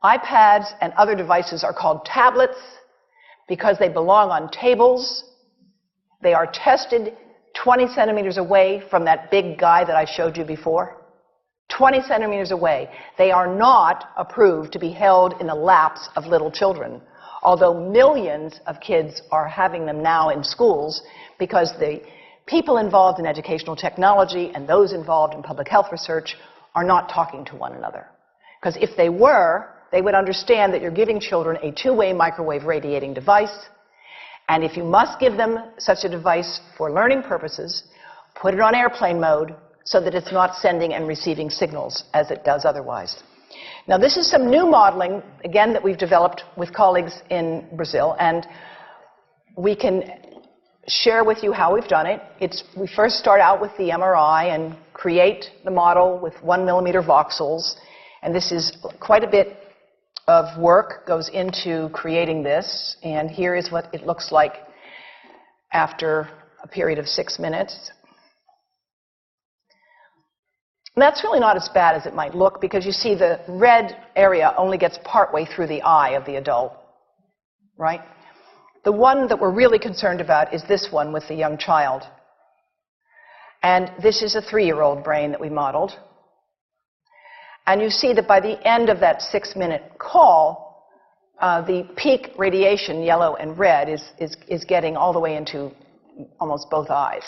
iPads and other devices are called tablets because they belong on tables. They are tested 20 centimeters away from that big guy that I showed you before. 20 centimeters away. They are not approved to be held in the laps of little children, although millions of kids are having them now in schools because the people involved in educational technology and those involved in public health research are not talking to one another. Because if they were, they would understand that you're giving children a two-way microwave radiating device, and if you must give them such a device for learning purposes, put it on airplane mode so that it's not sending and receiving signals as it does otherwise. Now, this is some new modeling, again, that we've developed with colleagues in Brazil, and we can share with you how we've done it. We first start out with the MRI and create the model with 1 millimeter voxels, and this is quite a bit of work goes into creating this, and here is what it looks like after a period of 6 minutes. And that's really not as bad as it might look, because you see the red area only gets partway through the eye of the adult, right? The one that we're really concerned about is this one with the young child. And this is a 3-year-old brain that we modeled. And you see that by the end of that 6-minute call, the peak radiation, yellow and red, is getting all the way into almost both eyes.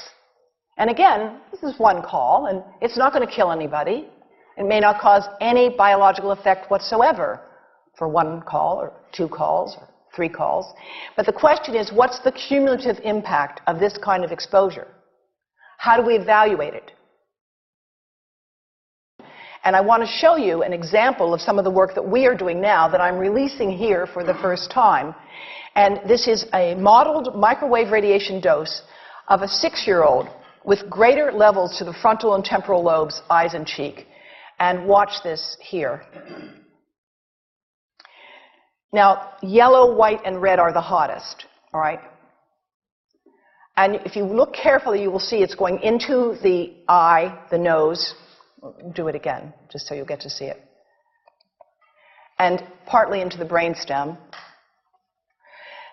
And again, this is one call, and it's not going to kill anybody. It may not cause any biological effect whatsoever for 1 call or 2 calls or 3 calls. But the question is, what's the cumulative impact of this kind of exposure? How do we evaluate it? And I want to show you an example of some of the work that we are doing now that I'm releasing here for the first time. And this is a modeled microwave radiation dose of a 6-year-old with greater levels to the frontal and temporal lobes, eyes and cheek. And watch this here. Now, yellow, white, and red are the hottest, all right? And if you look carefully, you will see it's going into the eye, the nose. Do it again, just so you'll get to see it. And partly into the brainstem.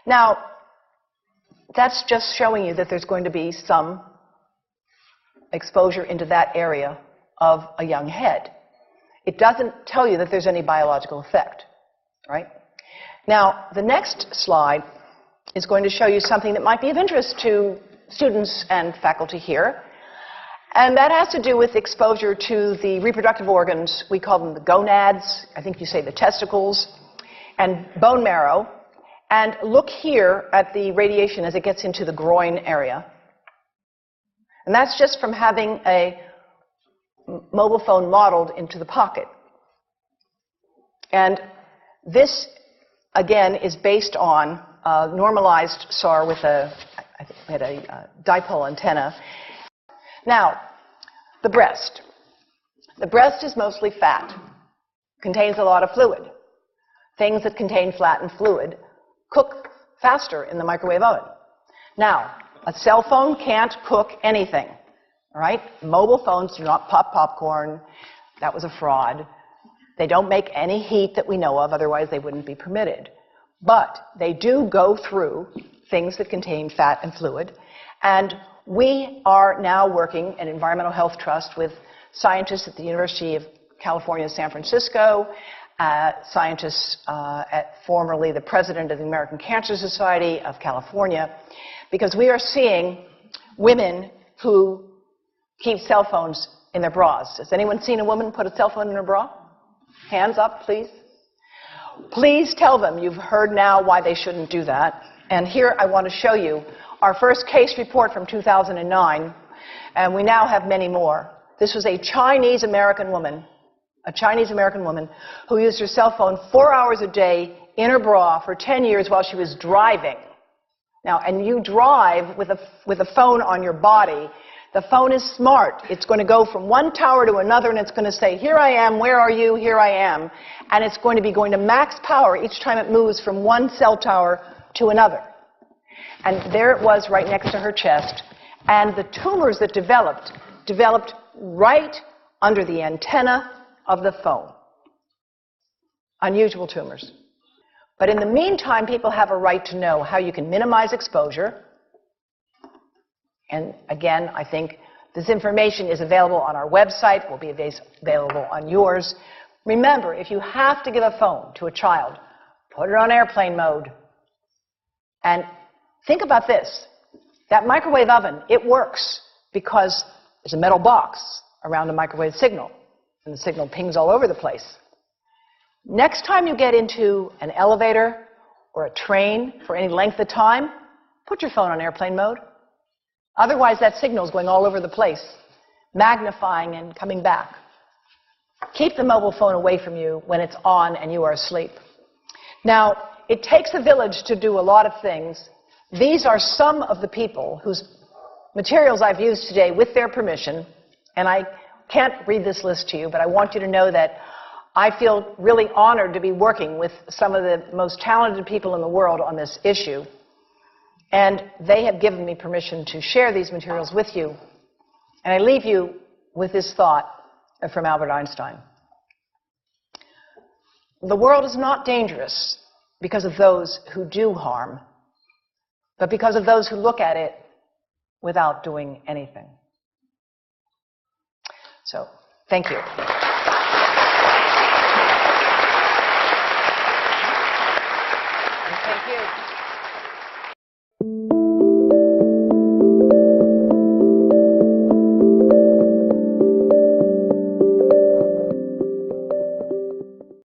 Now, that's just showing you that there's going to be some exposure into that area of a young head. It doesn't tell you that there's any biological effect, right? Now, the next slide is going to show you something that might be of interest to students and faculty here. And that has to do with exposure to the reproductive organs. We call them the gonads. I think you say the testicles. And bone marrow. And look here at the radiation as it gets into the groin area. And that's just from having a mobile phone modeled into the pocket. And this, again, is based on a normalized SAR with a dipole antenna. Now, the breast. The breast is mostly fat, contains a lot of fluid. Things that contain fat and fluid cook faster in the microwave oven. Now, a cell phone can't cook anything, all right? Mobile phones do not pop popcorn. That was a fraud. They don't make any heat that we know of, otherwise they wouldn't be permitted. But they do go through things that contain fat and fluid. And we are now working at Environmental Health Trust with scientists at the University of California, San Francisco, scientists at formerly the president of the American Cancer Society of California, because we are seeing women who keep cell phones in their bras. Has anyone seen a woman put a cell phone in her bra? Hands up, please. Please tell them you've heard now why they shouldn't do that. And here I want to show you our first case report from 2009, and we now have many more. This was a Chinese-American woman who used her cell phone 4 hours a day in her bra for 10 years while she was driving. Now, and you drive with a phone on your body. The phone is smart. It's going to go from one tower to another, and it's going to say, here I am, where are you, here I am. And it's going to be going to max power each time it moves from one cell tower to another. And there it was right next to her chest. And the tumors that developed right under the antenna of the phone. unusual tumors. But in the meantime, people have a right to know how you can minimize exposure. And again, I think this information is available on our website, will be available on yours. Remember, if you have to give a phone to a child, put it on airplane mode. And think about this. That microwave oven, it works because there's a metal box around the microwave signal, and the signal pings all over the place. Next time you get into an elevator or a train for any length of time, put your phone on airplane mode. Otherwise, that signal is going all over the place, magnifying and coming back. Keep the mobile phone away from you when it's on and you are asleep. Now, it takes a village to do a lot of things. These are some of the people whose materials I've used today with their permission, and I can't read this list to you, but I want you to know that I feel really honored to be working with some of the most talented people in the world on this issue. And they have given me permission to share these materials with you. And I leave you with this thought from Albert Einstein. The world is not dangerous because of those who do harm, but because of those who look at it without doing anything. So, thank you.